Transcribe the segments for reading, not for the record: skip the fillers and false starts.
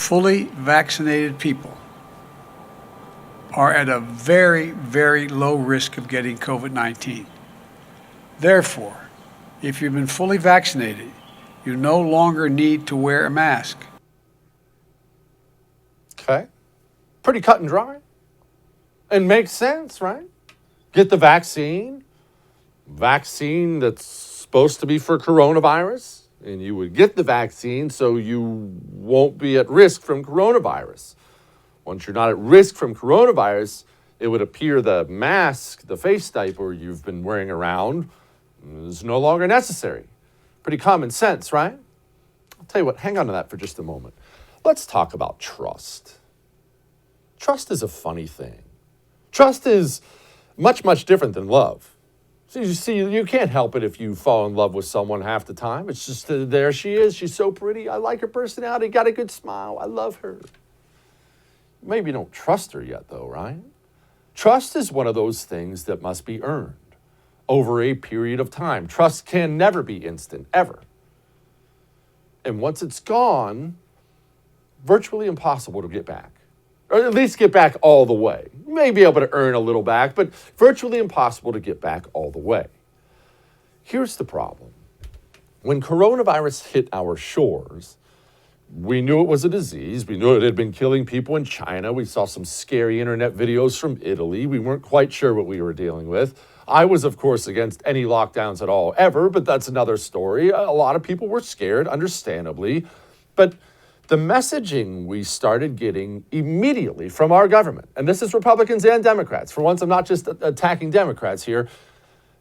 fully vaccinated people are at a very, very low risk of getting COVID-19. Therefore, if you've been fully vaccinated, you no longer need to wear a mask. Okay. Pretty cut and dry. And makes sense, right? Get the vaccine that's supposed to be for coronavirus, and you would get the vaccine so you won't be at risk from coronavirus. Once you're not at risk from coronavirus, it would appear the mask, the face diaper you've been wearing around is no longer necessary. Pretty common sense, right? I'll tell you what, hang on to that for just a moment. Let's talk about trust. Trust is a funny thing. Trust is much, much different than love. So you can't help it if you fall in love with someone half the time. It's just, there she is. She's so pretty. I like her personality. Got a good smile. I love her. Maybe you don't trust her yet, though, right? Trust is one of those things that must be earned over a period of time. Trust can never be instant, ever. And once it's gone, virtually impossible to get back. Or at least get back all the way. You may be able to earn a little back, but virtually impossible to get back all the way. Here's the problem. When coronavirus hit our shores, we knew it was a disease. We knew it had been killing people in China. We saw some scary internet videos from Italy. We weren't quite sure what we were dealing with. I was, of course, against any lockdowns at all, ever, but that's another story. A lot of people were scared, understandably. But the messaging we started getting immediately from our government, and this is Republicans and Democrats. For once, I'm not just attacking Democrats here.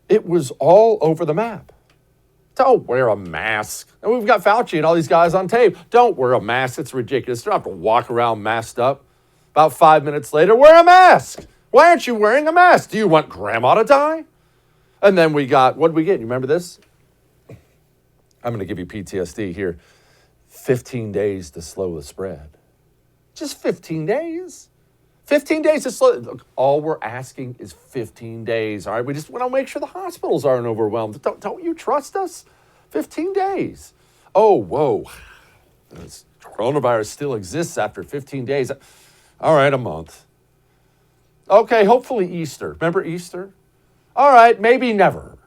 It was all over the map. Don't wear a mask. And we've got Fauci and all these guys on tape. Don't wear a mask. It's ridiculous. You don't have to walk around masked up. About 5 minutes later, wear a mask. Why aren't you wearing a mask? Do you want grandma to die? And then we got, what did we get? You remember this? I'm going to give you PTSD here. 15 days to slow the spread. Just 15 days. 15 days to slow. Look, all we're asking is 15 days. All right, we just want to make sure the hospitals aren't overwhelmed. Don't you trust us? 15 days. Oh, whoa. This coronavirus still exists after 15 days. All right, a month. Okay, hopefully Easter. Remember Easter? All right, maybe never.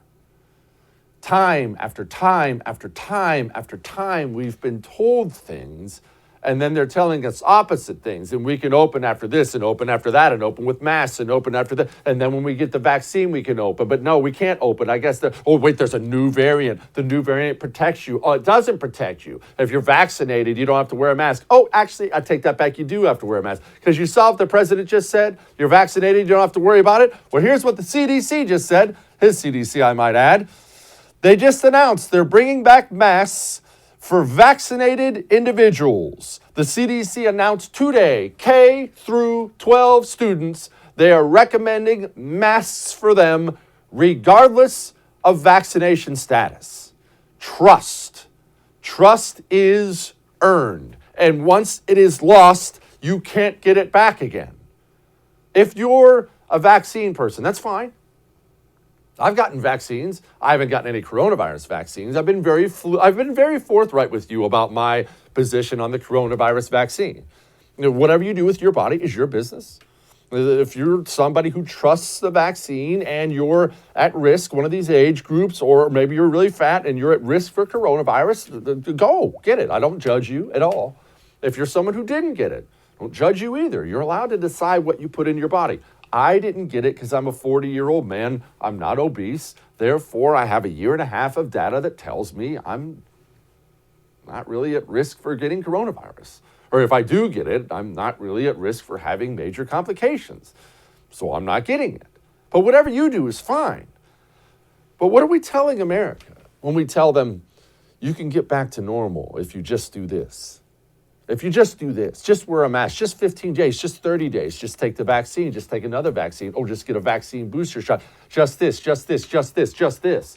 Time after time after time after time, we've been told things, and then they're telling us opposite things. And we can open after this and open after that and open with masks and open after that. And then when we get the vaccine, we can open. But no, we can't open. I guess, there's a new variant. The new variant protects you. Oh, it doesn't protect you. If you're vaccinated, you don't have to wear a mask. Oh, actually, I take that back. You do have to wear a mask. Because you saw what the president just said. You're vaccinated. You don't have to worry about it. Well, here's what the CDC just said. His CDC, I might add. They just announced they're bringing back masks for vaccinated individuals. The CDC announced today, K through 12 students, they are recommending masks for them regardless of vaccination status. Trust. Trust is earned. And once it is lost, you can't get it back again. If you're a vaccine person, that's fine. I've gotten vaccines. I haven't gotten any coronavirus vaccines. I've been very forthright with you about my position on the coronavirus vaccine. You know, whatever you do with your body is your business. If you're somebody who trusts the vaccine and you're at risk, one of these age groups, or maybe you're really fat and you're at risk for coronavirus, go get it. I don't judge you at all. If you're someone who didn't get it, I don't judge you either. You're allowed to decide what you put in your body. I didn't get it because I'm a 40-year-old man. I'm not obese. Therefore, I have a year and a half of data that tells me I'm not really at risk for getting coronavirus. Or if I do get it, I'm not really at risk for having major complications. So I'm not getting it. But whatever you do is fine. But what are we telling America when we tell them you can get back to normal if you just do this? If you just do this, just wear a mask, just 15 days, just 30 days, just take the vaccine, just take another vaccine, or just get a vaccine booster shot, just this, just this, just this, just this.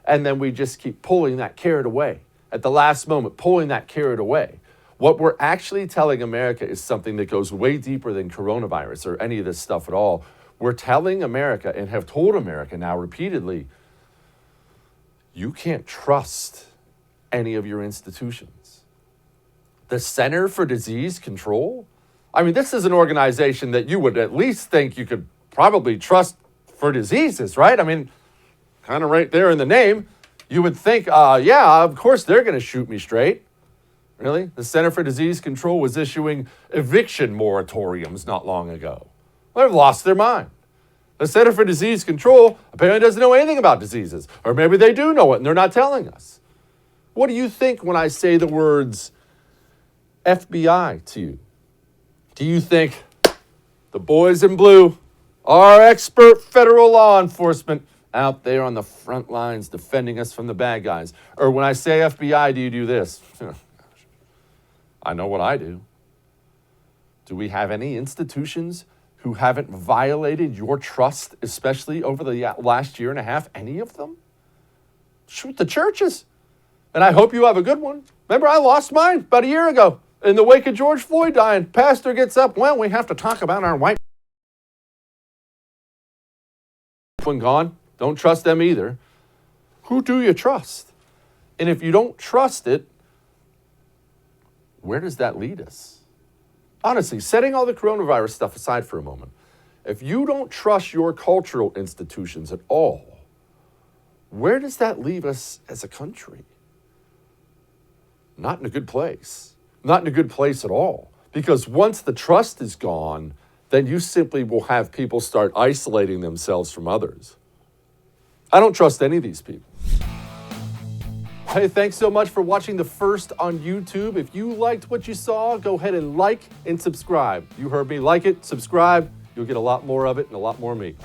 And then we just keep pulling that carrot away at the last moment, pulling that carrot away. What we're actually telling America is something that goes way deeper than coronavirus or any of this stuff at all. We're telling America and have told America now repeatedly, you can't trust any of your institutions. The Center for Disease Control? I mean, this is an organization that you would at least think you could probably trust for diseases, right? I mean, kind of right there in the name. You would think, yeah, of course they're going to shoot me straight. Really? The Center for Disease Control was issuing eviction moratoriums not long ago. Well, they've lost their mind. The Center for Disease Control apparently doesn't know anything about diseases. Or maybe they do know it and they're not telling us. What do you think when I say the words FBI to you? Do you think the boys in blue, our expert federal law enforcement, out there on the front lines defending us from the bad guys? Or when I say FBI, do you do this? I know what I do. Do we have any institutions who haven't violated your trust, especially over the last year and a half? Any of them? Shoot, the churches. And I hope you have a good one. Remember, I lost mine about a year ago in the wake of George Floyd dying. Pastor gets up, well, we have to talk about our white one gone. Don't trust them either. Who do you trust? And if you don't trust it, where does that lead us? Honestly, setting all the coronavirus stuff aside for a moment, if you don't trust your cultural institutions at all, where does that leave us as a country? Not in a good place. Not in a good place at all. Because once the trust is gone, then you simply will have people start isolating themselves from others. I don't trust any of these people. Hey, thanks so much for watching the first on YouTube. If you liked what you saw, go ahead and like and subscribe. You heard me. Like it, subscribe. You'll get a lot more of it and a lot more of me.